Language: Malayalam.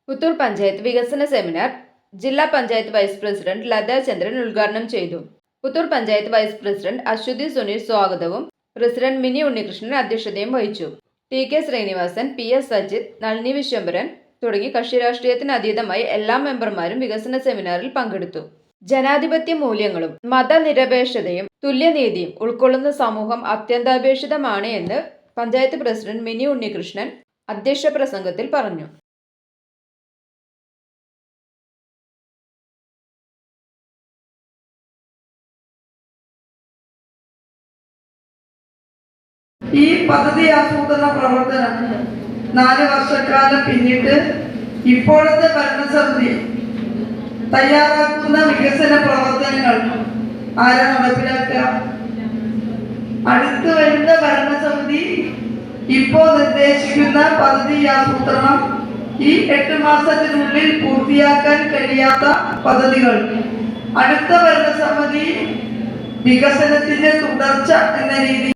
പുത്തൂർ പഞ്ചായത്ത് വികസന സെമിനാർ ജില്ലാ പഞ്ചായത്ത് വൈസ് പ്രസിഡന്റ് ലതാ ചന്ദ്രൻ ഉദ്ഘാടനം ചെയ്തു. പുത്തൂർ പഞ്ചായത്ത് വൈസ് പ്രസിഡന്റ് അശ്വതി സുനിൽ സ്വാഗതവും പ്രസിഡന്റ് മിനി ഉണ്ണികൃഷ്ണൻ അധ്യക്ഷതയും വഹിച്ചു. T K Sreenivasan, P S Sajith, Nalini Viswambharan തുടങ്ങി കക്ഷിരാഷ്ട്രീയത്തിന് അതീതമായി എല്ലാ മെമ്പർമാരും വികസന സെമിനാറിൽ പങ്കെടുത്തു. ജനാധിപത്യ മൂല്യങ്ങളും മതനിരപേക്ഷതയും തുല്യനീതിയും ഉൾക്കൊള്ളുന്ന സമൂഹം അത്യന്താപേക്ഷിതമാണ് എന്ന് പഞ്ചായത്ത് പ്രസിഡന്റ് മിനി ഉണ്ണികൃഷ്ണൻ അധ്യക്ഷ പ്രസംഗത്തിൽ പറഞ്ഞു. ഈ പദ്ധതി ആസൂത്രണ പ്രവർത്തനം 4 വർഷക്കാലം പിന്നിട്ട് ഇപ്പോഴത്തെ ഭരണസമിതി തയ്യാറാക്കുന്ന വികസന പ്രവർത്തനങ്ങൾ ആരാ നടപ്പിലാക്കുക? അടുത്തു വരുന്ന ഭരണസമിതി ഇപ്പോൾ നിർദ്ദേശിക്കുന്ന പദ്ധതി ആസൂത്രണം ഈ 8 മാസത്തിനുള്ളിൽ പൂർത്തിയാക്കാൻ കഴിയാത്ത പദ്ധതികൾ അടുത്ത ഭരണസമിതി വികസനത്തിന്റെ തുടർച്ച എന്ന രീതിയിൽ